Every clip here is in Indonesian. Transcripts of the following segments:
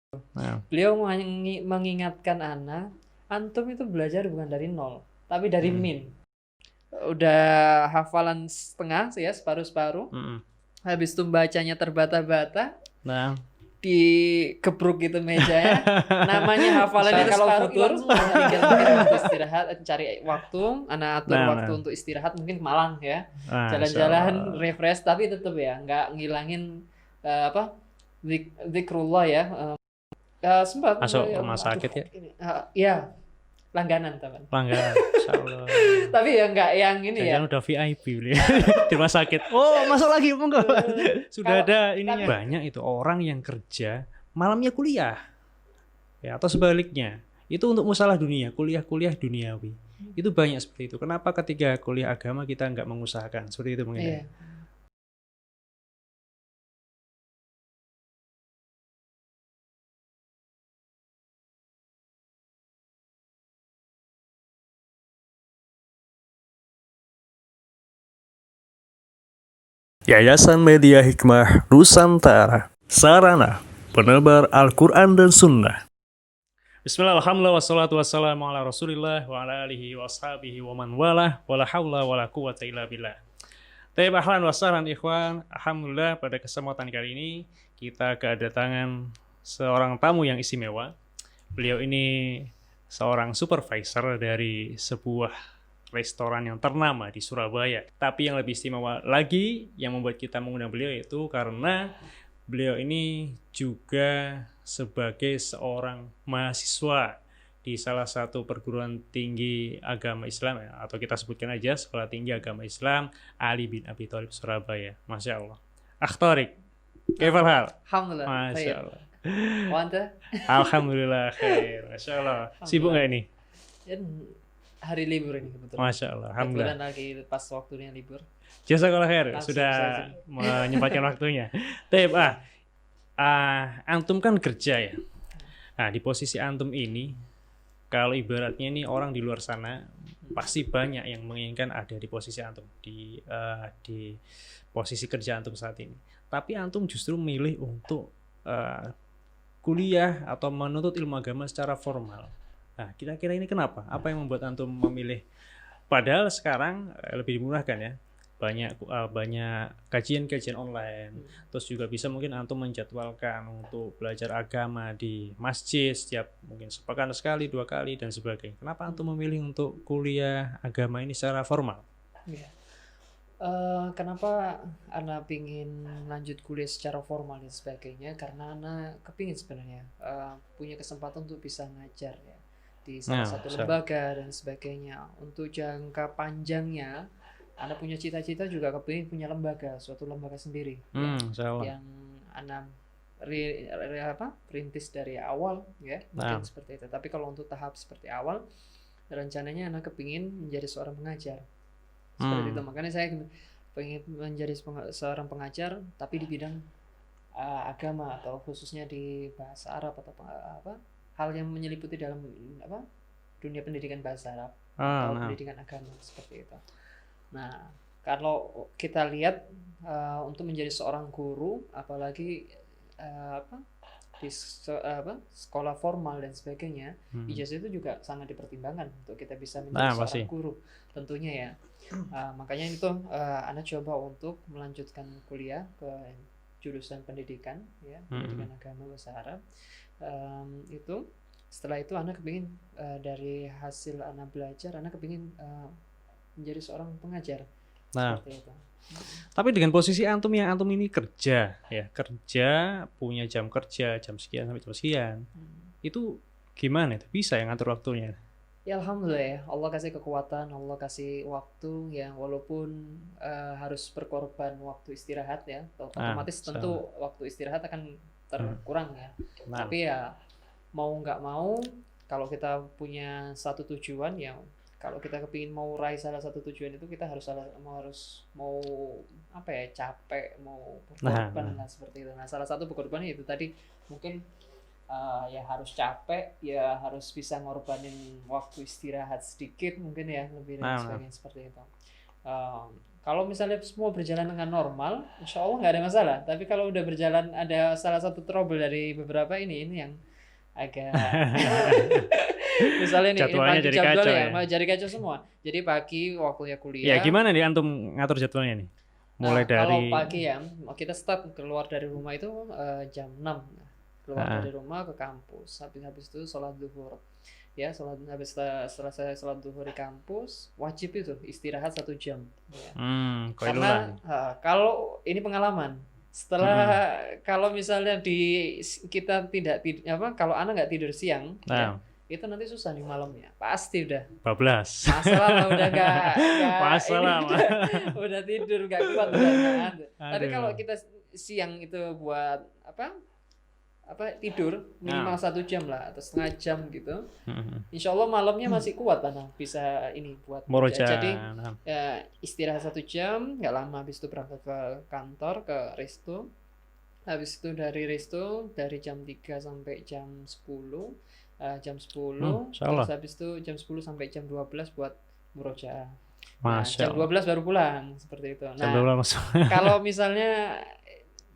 Nah, Beliau mengingatkan antum itu belajar bukan dari nol, tapi dari mm, min. Udah hafalan setengah ya, separuh-separuh. mm. Habis itu bacanya terbata-bata, Nah, digebruk gitu mejanya. Namanya hafalannya kalau futur, tinggal mungkin waktu istirahat, cari waktu, anak atur waktu nah, untuk istirahat mungkin ke Malang ya. Masya Jalan-jalan, Allah. refresh, tapi tetap ya nggak ngilangin apa zikrullah ya. Sempat Masuk ya, rumah aduh sakit ya, ini ya langganan teman. langganan. Masya Allah. Tapi ya nggak yang ini ya. Jangan udah VIP beli di rumah sakit. Oh, masuk lagi, monggo. Sudah Kalau ada ininya. tapi Banyak itu orang yang kerja malamnya kuliah, ya atau sebaliknya. Itu untuk masalah dunia, kuliah-kuliah duniawi. Itu banyak seperti itu. Kenapa ketika kuliah agama kita nggak mengusahakan seperti itu mungkin ya? iya. Yayasan Media Hikmah Nusantara, sarana penebar Al-Quran dan Sunnah. Bismillah, alhamdulillah, wassalatu wassalamu ala rasulillah wa ala alihi wa ashabihi wa man walah, wa la hawla wa la quwata illa billah. Tayyib, ahlan wa sahlan ikhwan. Alhamdulillah pada kesempatan kali ini kita kedatangan seorang tamu yang istimewa. Beliau ini seorang supervisor dari sebuah restoran yang ternama di Surabaya. Tapi yang lebih istimewa lagi yang membuat kita mengundang beliau itu karena beliau ini juga sebagai seorang mahasiswa di salah satu perguruan tinggi agama Islam ya, atau kita sebutkan aja Sekolah Tinggi Agama Islam Ali bin Abi Thalib Surabaya. Masya Allah. Akhtarik, kaifal hal? Alhamdulillah. Masya Baik. Allah. Wanda? Alhamdulillah khair. Masya Allah. Sibuk nggak ini? Dan hari libur ini kebetulan. Masya Allah. Alhamdulillah. Kebetulan lagi pas waktunya libur. Jazakallah khair Langsung sudah saja. menyempatkan waktunya. Taib, antum kan kerja ya. Nah, di posisi antum ini, kalau ibaratnya ini orang di luar sana pasti banyak yang menginginkan ada di posisi antum di posisi kerja antum saat ini. Tapi antum justru milih untuk kuliah atau menuntut ilmu agama secara formal. Nah, kira-kira ini kenapa? Apa yang membuat antum memilih? Padahal sekarang lebih dimudahkan ya. Banyak kajian-kajian online. Terus juga bisa mungkin antum menjadwalkan untuk belajar agama di masjid setiap mungkin sepekan sekali, 2 kali dan sebagainya. Kenapa antum memilih untuk kuliah agama ini secara formal? Iya. Kenapa Ana pingin lanjut kuliah secara formal dan sebagainya? Karena Ana kepingin sebenarnya punya kesempatan untuk bisa ngajar ya di salah Nah, satu lembaga dan sebagainya. Untuk jangka panjangnya, Ana punya cita-cita juga kepingin punya suatu lembaga sendiri insyaallah. yang Ana perintis dari awal ya, Nah, mungkin seperti itu. Tapi kalau untuk tahap seperti awal, rencananya Ana kepingin menjadi seorang pengajar. Seperti itu, makanya saya pengen menjadi seorang pengajar tapi di bidang agama atau khususnya di bahasa Arab atau hal yang menyeliputi dalam dunia pendidikan bahasa Arab atau nah, pendidikan agama seperti itu. Nah, kalau kita lihat untuk menjadi seorang guru, apalagi di sekolah formal dan sebagainya, ijazah itu juga sangat dipertimbangkan untuk kita bisa menjadi seorang guru tentunya ya. Makanya itu Anda coba untuk melanjutkan kuliah ke jurusan pendidikan ya, pendidikan agama bahasa Arab. Itu setelah itu Anda kepingin dari hasil Anda belajar, Anda kepingin menjadi seorang pengajar. Seperti itu. Tapi dengan posisi antum yang antum ini kerja punya jam kerja jam sekian sampai jam sekian, itu gimana itu bisa yang ngatur waktunya? Ya alhamdulillah ya, Allah kasih kekuatan, Allah kasih waktu ya, walaupun harus berkorban waktu istirahat ya, otomatis tentu waktu istirahat akan terkurang ya. Tapi ya mau nggak mau, kalau kita punya satu tujuan ya, kalau kita kepingin mau raih salah satu tujuan itu, kita harus mau capek, mau berkorban lah seperti itu. Nah, salah satu berkorban itu tadi mungkin ya harus capek, ya harus bisa ngorbanin waktu istirahat sedikit mungkin ya, lebih dan sebagainya seperti itu. Kalau misalnya semua berjalan dengan normal, insya Allah nggak ada masalah. Tapi kalau udah berjalan ada salah satu trouble dari beberapa ini yang agak misalnya nih ini Jadwalnya pagi jadi jam 2 kacau ya, ya. mau jadi kacau semua. Jadi pagi waktunya Ya kuliah. gimana nih antum ngatur jadwalnya nih? Mulai Kalau dari pagi ya, kita start keluar dari rumah itu jam 6. Keluar Ah. dari rumah ke kampus. Habis itu sholat zuhur. Ya, selesai sholat zuhur di kampus, wajib itu istirahat 1 jam. Ya. Karena koilulan. kalau ini pengalaman, setelah kalau misalnya kita tidak kalau anak nggak tidur siang, ya, Nah, itu nanti susah nih malamnya, pasti udah bablas. masalah udah nggak Masalah, ini udah tidur nggak kuat udah nggak ada. Tapi Aduh. kalau kita siang itu buat tidur minimal 1 jam lah atau setengah jam gitu, insya Allah malamnya masih kuat Ana bisa ini buat Murojaah. jadi ya, istirahat 1 jam nggak lama, habis itu berangkat ke kantor ke resto, habis itu dari resto dari jam 3 sampai jam 10, Insya Allah. terus habis itu jam 10 sampai jam 12 buat murojaah. Masya Jam Allah. 12 baru pulang seperti itu. Jam Nah, 12 masuk. kalau misalnya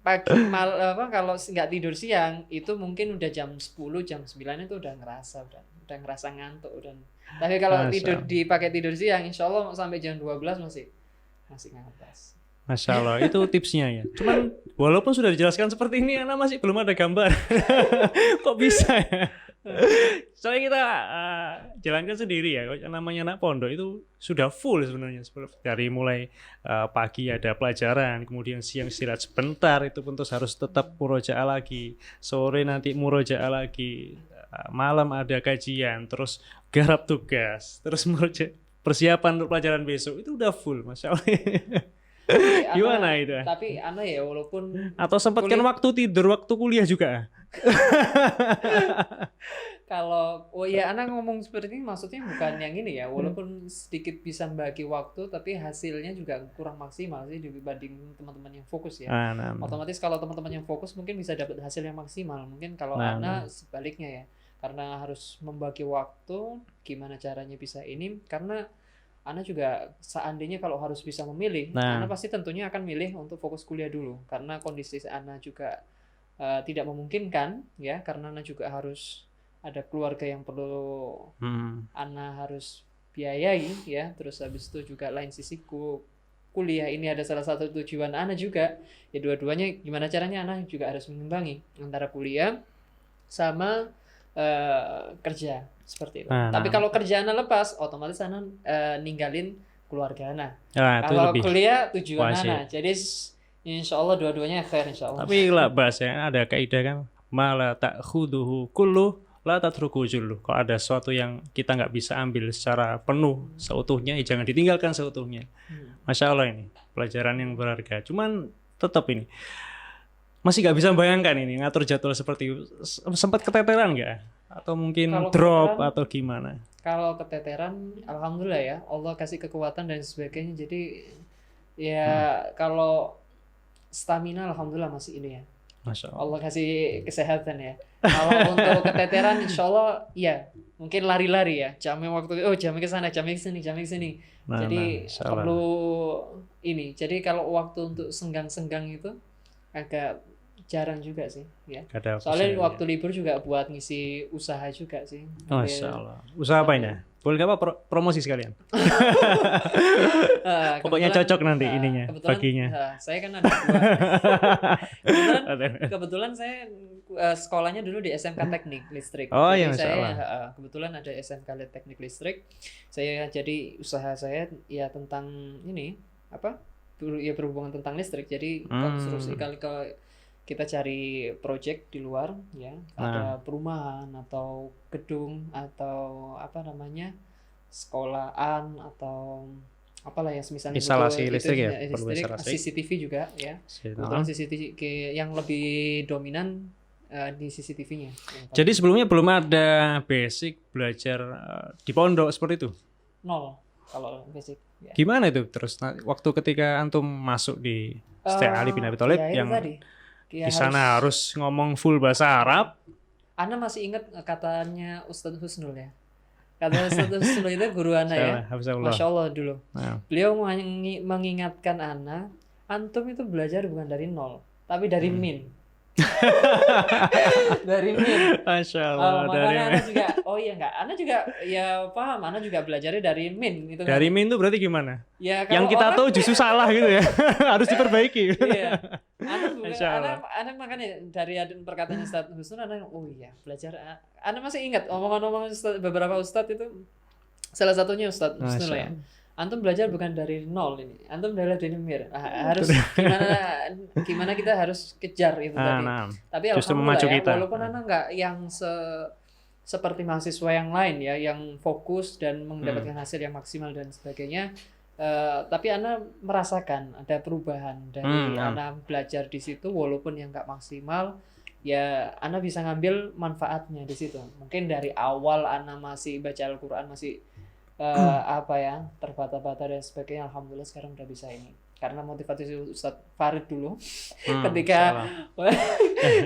kalau nggak tidur siang itu mungkin udah jam 10 jam 9 itu udah ngerasa ngantuk udah. Tapi kalau Masya dipakai tidur siang insya Allah sampai jam 12 masih ngantas. Masya Allah, itu tipsnya ya. Cuman walaupun sudah dijelaskan seperti ini, Ana masih belum ada gambar. Kok bisa ya? Soalnya kita jalankan sendiri ya. Namanya anak pondok itu sudah full sebenarnya. Dari mulai pagi ada pelajaran, kemudian siang istirahat sebentar, itu pun terus harus tetap murojaah lagi. Sore nanti murojaah lagi. Malam ada kajian, terus garap tugas, terus persiapan untuk pelajaran besok. Itu udah full, Masya Allah. Gimana itu? Tapi Ana ya walaupun Atau sempatkan waktu tidur waktu kuliah juga? kalau Ana ngomong seperti ini maksudnya bukan yang ini ya, walaupun sedikit bisa membagi waktu tapi hasilnya juga kurang maksimal sih dibanding teman-teman yang fokus ya. Otomatis kalau teman-teman yang fokus mungkin bisa dapat hasil yang maksimal. Mungkin kalau Ana sebaliknya ya, karena harus membagi waktu, gimana caranya bisa ini, karena Ana juga seandainya kalau harus bisa memilih, Ana pasti tentunya akan milih untuk fokus kuliah dulu, karena kondisi Ana juga tidak memungkinkan ya, karena Ana juga harus ada keluarga yang perlu Ana harus biayai ya, terus habis itu juga lain sisiku kuliah ini ada salah satu tujuan Ana juga ya, dua-duanya gimana caranya Ana juga harus mengimbangi antara kuliah sama kerja seperti itu. Tapi kalau kerjaan lepas, otomatis Ana ninggalin keluarga Ana. Kalau kuliah tujuan Ana. Jadi insya Allah dua-duanya fair insya Allah. Tapi lah bahasanya ada kaidah kan, mala ta'khuduhu kullu la tatruku jullu. Kalau ada sesuatu yang kita nggak bisa ambil secara penuh seutuhnya, ya jangan ditinggalkan seutuhnya. Masya Allah, ini pelajaran yang berharga. Cuman tetap ini masih nggak bisa bayangkan ini ngatur jadwal seperti itu. Sempat keteteran nggak? Atau mungkin kalau drop atau gimana? Kalau keteteran, alhamdulillah ya, Allah kasih kekuatan dan sebagainya. Jadi ya kalau stamina alhamdulillah masih ini ya. Masya Allah. Allah kasih kesehatan ya. Kalau untuk keteteran insya Allah ya mungkin lari-lari ya. Jamnya jamnya ke sana, jamnya ke sini. Jadi perlu ini. Jadi kalau waktu untuk senggang-senggang itu agak jarang juga sih ya. Soalnya waktu libur juga buat ngisi usaha juga sih. Masya Allah. Usaha apa ini? Boleh nggak Pak promosi sekalian? Pokoknya cocok nanti ininya paginya. Saya kan ada kebetulan saya sekolahnya dulu di SMK Teknik Listrik. Oh iya, saya kebetulan ada SMK Teknik Listrik. Saya jadi usaha saya ya tentang ini ya berhubungan tentang listrik. Jadi konstruksi kali kita cari project di luar ya, ada perumahan atau gedung atau sekolahan atau apalah ya misalnya instalasi listrik ya, CCTV juga ya. Kebetulan CCTV yang lebih dominan di CCTV-nya. Jadi sebelumnya belum ada basic belajar di pondok seperti itu? Nol kalau basic. Ya. Gimana itu terus waktu ketika antum masuk di Syekh Ali bin Abi Thalib yang di sana harus ngomong full bahasa Arab? Ana masih ingat katanya Ustadz Husnul ya. Kata Ustadz Husnul itu guru Ana ya. Hafizahullah. Masya Allah dulu. Nah, Beliau mengingatkan Ana, antum itu belajar bukan dari nol, tapi dari min. Dari min. Masya Allah. Dari Makanya Ana juga, oh iya enggak, Ana juga ya paham, Ana juga belajarnya dari min itu kan. dari min itu berarti gimana? Ya, Yang kita tahu justru salah gitu ya. Harus diperbaiki. Iya. Masya Allah. Ana makanya dari perkataan Ustadz Husnul, Ana oh iya belajar. Ana masih ingat omongan-omongan beberapa Ustadz itu, salah satunya Ustadz Husnul ya. Antum belajar bukan dari nol ini, antum belajar dari mir. Harus gimana kita harus kejar itu tadi. Tapi alhamdulillah ya, walaupun Ana nggak yang seperti mahasiswa yang lain ya, yang fokus dan mendapatkan hasil yang maksimal dan sebagainya. Tapi Ana merasakan ada perubahan dari Ana belajar di situ, walaupun yang nggak maksimal, ya Ana bisa ngambil manfaatnya di situ. Mungkin dari awal Ana masih baca Al-Quran masih terbata-bata dan sebagainya. Alhamdulillah sekarang udah bisa ini. Karena motivasi Ustadz Farid dulu,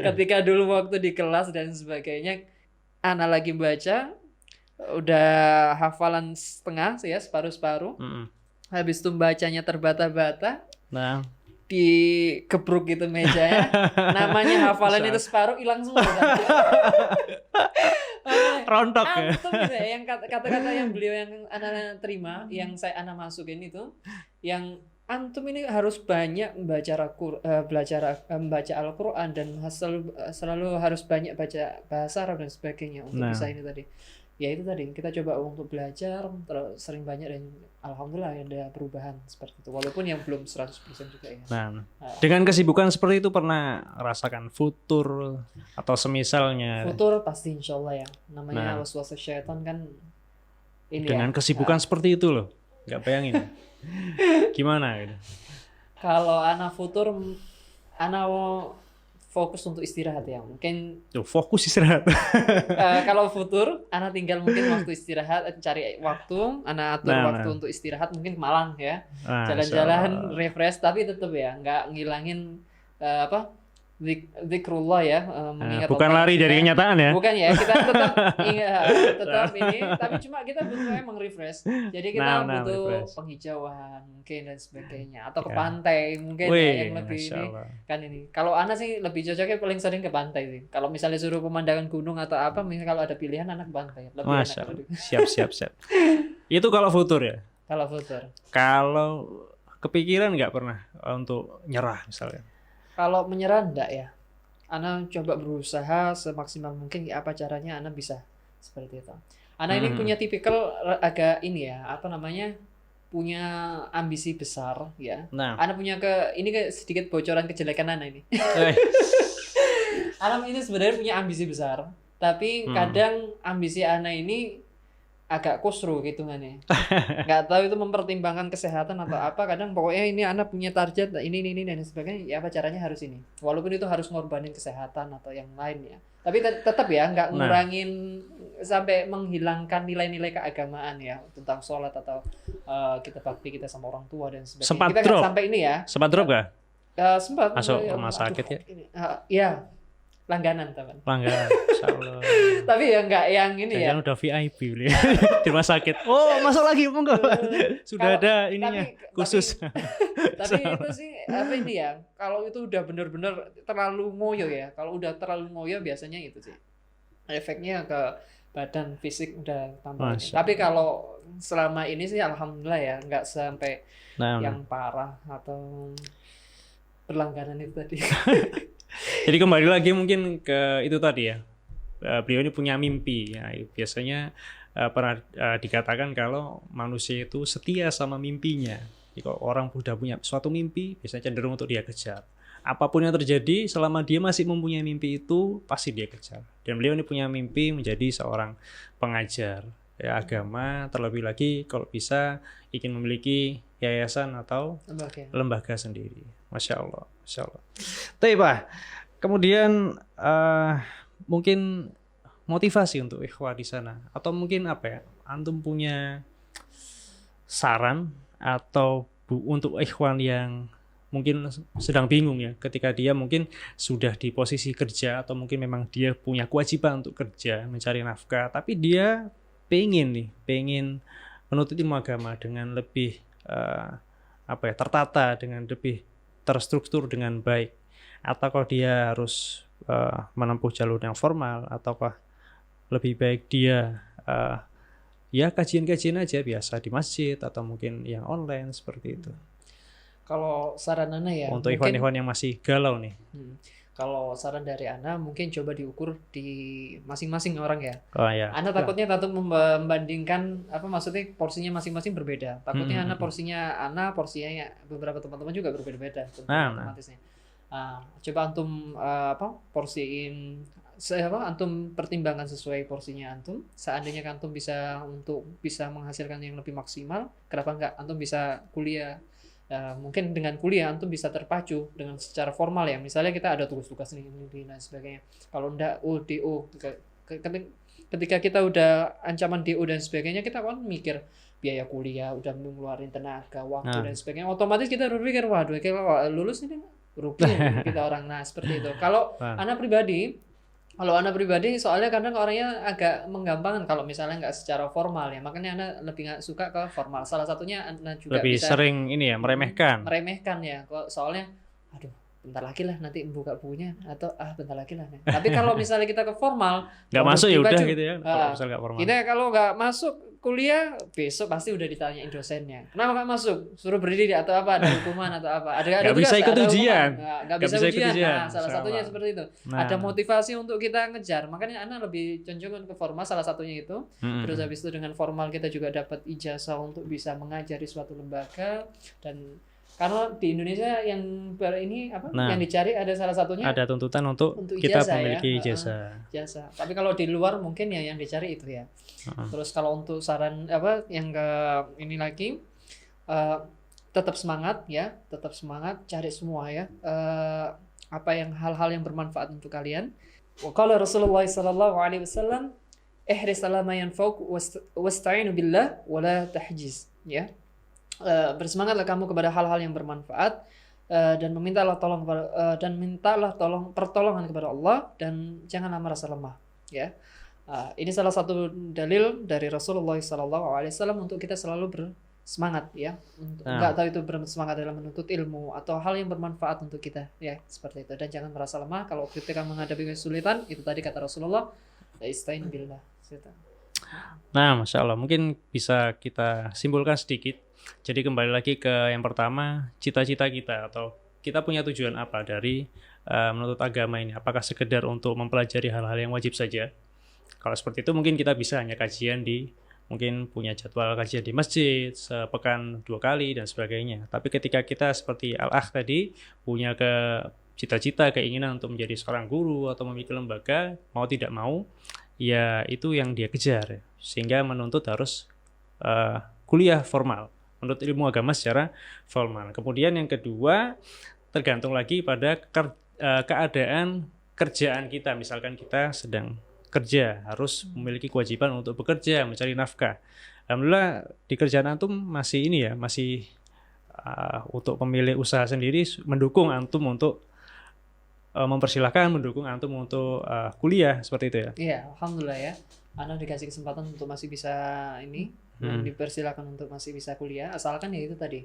ketika dulu waktu di kelas dan sebagainya, Ana lagi baca, udah hafalan setengah ya, separuh-separuh. Habis itu bacanya terbata-bata, dikebruk gitu mejanya, namanya hafalan itu separuh hilang semua. Rontok ya. Antum gitu ya, yang kata-kata yang beliau yang Ana terima, yang Ana masukin itu, yang antum ini harus banyak membaca Al-Quran dan selalu harus banyak baca bahasa Arab dan sebagainya untuk bisa ini tadi. Ya itu tadi, kita coba untuk belajar terus sering banyak dan alhamdulillah ada perubahan seperti itu, walaupun yang belum 100% juga ya. Dengan kesibukan seperti itu pernah rasakan futur atau semisalnya? Futur pasti insyaallah ya, namanya waswas syaitan kan ini dengan kesibukan seperti itu loh, nggak bayangin gimana gitu. Kalau Ana futur, Ana fokus untuk istirahat ya, mungkin fokus istirahat. Kalau futur Ana tinggal mungkin waktu istirahat, cari waktu, Ana atur waktu untuk istirahat, mungkin ke Malang ya, jalan-jalan refresh, tapi tetap ya nggak ngilangin zikrullah ya, mengingat bukan lari dari kenyataan ya, bukan ya, kita tetap tetap ini, tapi cuma kita butuh emang refresh, jadi kita butuh penghijauan mungkin dan sebagainya, atau ke pantai mungkin yang lebih ini kan ini. Kalau Ana sih lebih cocoknya paling sering ke pantai sih, kalau misalnya suruh pemandangan gunung atau apa, misalnya kalau ada pilihan anak pantai lebih enak. Siap. Itu kalau futur ya. Kalau futur. Kalau kepikiran nggak pernah untuk nyerah misalnya? Kalau menyerah enggak ya, Ana coba berusaha semaksimal mungkin apa caranya Ana bisa seperti itu. Ana ini punya tipikal agak ini ya, punya ambisi besar ya. Ana punya sedikit bocoran kejelekan Ana ini. Ana ini sebenarnya punya ambisi besar, tapi kadang ambisi Ana ini agak kusru hitungannya. Nggak tahu itu mempertimbangkan kesehatan atau apa. Kadang pokoknya ini anak punya target ini dan sebagainya. Ya apa caranya harus ini. Walaupun itu harus ngorbanin kesehatan atau yang lain ya. Tapi tetap ya nggak ngurangin sampai menghilangkan nilai-nilai keagamaan ya, tentang sholat atau kita bakti kita sama orang tua dan sebagainya. Sempat kita drop. Sampai ini ya. Sempat drop gak? Sempat. Masuk rumah sakit ya? Ya. Langganan teman. Langganan, insyaallah. Tapi ya enggak yang ini ya. Udah VIP beli di rumah sakit. Oh, masuk lagi monggo. Sudah ada ininya khusus. Tapi itu sih apa ini ya? Kalau itu udah benar-benar terlalu ngoyo ya. Kalau udah terlalu ngoyo biasanya itu sih. Efeknya ke badan fisik udah tambah. Tapi kalau selama ini sih alhamdulillah ya, enggak sampai yang parah atau berlangganan itu tadi. Jadi kembali lagi mungkin ke itu tadi ya, beliau ini punya mimpi ya. Biasanya pernah dikatakan kalau manusia itu setia sama mimpinya. Jadi kalau orang sudah punya suatu mimpi, biasanya cenderung untuk dia kejar. Apapun yang terjadi, selama dia masih mempunyai mimpi itu, pasti dia kejar. Dan beliau ini punya mimpi menjadi seorang pengajar ya, agama, terlebih lagi kalau bisa ingin memiliki yayasan atau lembaga sendiri. Masya Allah. Tapi Pak, kemudian mungkin motivasi untuk ikhwah di sana, atau mungkin apa ya, antum punya saran atau untuk ikhwan yang mungkin sedang bingung ya, ketika dia mungkin sudah di posisi kerja atau mungkin memang dia punya kewajiban untuk kerja mencari nafkah, tapi dia pengen menuntut ilmu agama dengan lebih tertata, dengan lebih terstruktur dengan baik, ataukah dia harus menempuh jalur yang formal, ataukah lebih baik dia ya kajian-kajian aja biasa di masjid atau mungkin yang online seperti itu. Kalau saran Ana ya, Untuk mungkin ikhwan-ikhwan yang masih galau nih. Kalau saran dari Ana mungkin coba diukur di masing-masing orang ya. Oh ya. Ana takutnya membandingkan maksudnya porsinya masing-masing berbeda. Takutnya Ana porsinya ya, beberapa teman-teman juga berbeda-beda otomatisnya. Coba antum porsiin antum pertimbangkan sesuai porsinya antum. Seandainya antum bisa menghasilkan yang lebih maksimal, kenapa enggak antum bisa kuliah? Mungkin dengan kuliah antum bisa terpacu dengan secara formal ya. Misalnya kita ada tugas-tugas ini dan sebagainya. Kalau enggak DO, ketika kita udah ancaman DO dan sebagainya, kita kan mikir biaya kuliah, udah mengeluarkan tenaga, waktu dan sebagainya. Otomatis kita berpikir, waduh, kalau lulus ini rugi kita orang. Nah, seperti itu. Kalau Ana pribadi soalnya kadang orangnya agak menggampangkan kalau misalnya nggak secara formal ya, makanya Ana lebih nggak suka ke formal. Salah satunya Ana juga lebih bisa sering ini ya meremehkan ya, kok soalnya aduh bentar lagi lah nanti buka bukunya, atau bentar lagi lah. Tapi kalau misalnya kita ke formal nggak masuk ya udah gitu ya. Kalau misalnya nggak formal, kita kalau nggak masuk kuliah besok pasti udah ditanyain dosennya, kenapa nggak masuk, suruh berdiri atau apa, ada hukuman atau apa, ada nggak bisa ikut ujian, nggak bisa ujian. Nah, salah satunya seperti itu. Ada motivasi untuk kita ngejar, makanya Ana lebih condong ke formal, salah satunya itu. Terus habis itu dengan formal kita juga dapat ijazah untuk bisa mengajari suatu lembaga. Dan karena di Indonesia yang yang dicari ada salah satunya ada tuntutan untuk kita memiliki ijazah. Tapi kalau di luar mungkin ya yang dicari itu ya. Terus kalau untuk saran yang ke ini lagi, tetap semangat, cari semua ya. Hal-hal yang bermanfaat untuk kalian. Wa qala Rasulullah sallallahu alaihi wasallam, ihris ala ma yanfa'uk wasta'inu billah wa la tahjiz, ya. Bersemangatlah kamu kepada hal-hal yang bermanfaat, dan mintalah pertolongan kepada Allah, dan janganlah merasa lemah, ya. Ini salah satu dalil dari Rasulullah SAW untuk kita selalu bersemangat, ya. Enggak tahu itu bersemangat dalam menuntut ilmu atau hal yang bermanfaat untuk kita, ya, seperti itu. Dan jangan merasa lemah kalau ketika menghadapi kesulitan. Itu tadi kata Rasulullah, istain billah. Nah, Masya Allah, mungkin bisa kita simpulkan sedikit. Jadi kembali lagi ke yang pertama, cita-cita kita atau kita punya tujuan apa dari menuntut agama ini. Apakah sekedar untuk mempelajari hal-hal yang wajib saja? Kalau seperti itu mungkin kita bisa hanya kajian mungkin punya jadwal kajian di masjid sepekan 2 kali dan sebagainya. Tapi ketika kita seperti Al-Akh tadi punya cita-cita, keinginan untuk menjadi seorang guru atau memiliki lembaga, mau tidak mau, ya itu yang dia kejar. Sehingga menuntut harus kuliah formal, menuntut ilmu agama secara formal. Kemudian yang kedua, tergantung lagi pada keadaan kerjaan kita. Misalkan kita sedang kerja, harus memiliki kewajiban untuk bekerja, mencari nafkah. Alhamdulillah di kerjaan antum masih untuk pemilik usaha sendiri mendukung antum untuk mempersilahkan, mendukung antum untuk kuliah, seperti itu ya. Iya, alhamdulillah ya. Ana dikasih kesempatan untuk masih bisa dipersilakan untuk masih bisa kuliah, asalkan ya itu tadi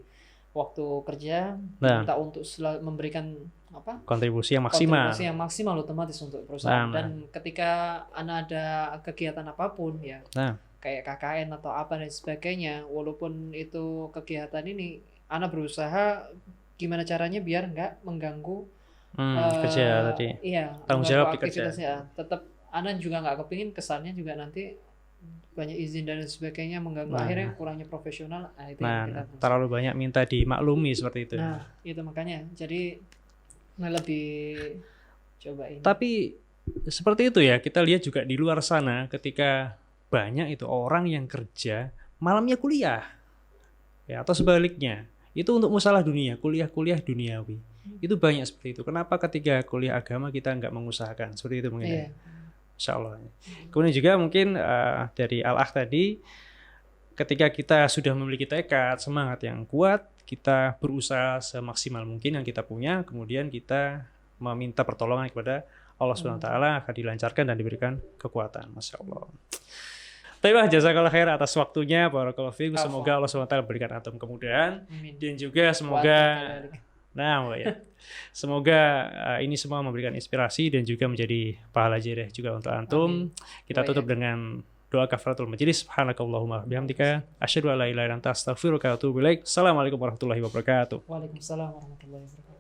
waktu kerja minta untuk memberikan kontribusi yang maksimal otomatis untuk perusahaan. Dan ketika Ana ada kegiatan apapun ya, kayak KKN atau apa dan sebagainya, walaupun itu kegiatan ini Ana berusaha gimana caranya biar nggak mengganggu kerja tadi. Iya, tanggung jawab di kerja. Tetap Ana juga nggak kepingin kesannya juga nanti banyak izin dan sebagainya mengganggu, akhirnya kurangnya profesional. Itu yang kita terlalu banyak minta dimaklumi seperti itu. Nah, itu makanya jadi lebih coba ini. Tapi seperti itu ya, kita lihat juga di luar sana ketika banyak itu orang yang kerja malamnya kuliah, ya, atau sebaliknya. Itu untuk masalah dunia, kuliah duniawi. Itu banyak seperti itu. Kenapa ketika kuliah agama kita nggak mengusahakan seperti itu mungkin? Iya. Insya Allah. Kemudian juga mungkin dari Al-Akh tadi, ketika kita sudah memiliki tekad, semangat yang kuat, kita berusaha semaksimal mungkin yang kita punya, kemudian kita meminta pertolongan kepada Allah SWT agar dilancarkan dan diberikan kekuatan. Masya Allah. Tapi jazakallah khair atas waktunya, barakallahu fiikum. Semoga Allah Afwan. SWT berikan antum kemudahan Amin. dan juga Wa semoga antum kadzalik. nah ya. Semoga ini semua memberikan inspirasi dan juga menjadi pahala jarih juga untuk antum. Kita tutup dengan doa kafaratul majelis. Subhanakallahumma bihamdika asyhadu an la ilaha illa anta astaghfiruka wa atubu ilaik. Assalamualaikum warahmatullahi wabarakatuh. Waalaikumsalam warahmatullahi wabarakatuh.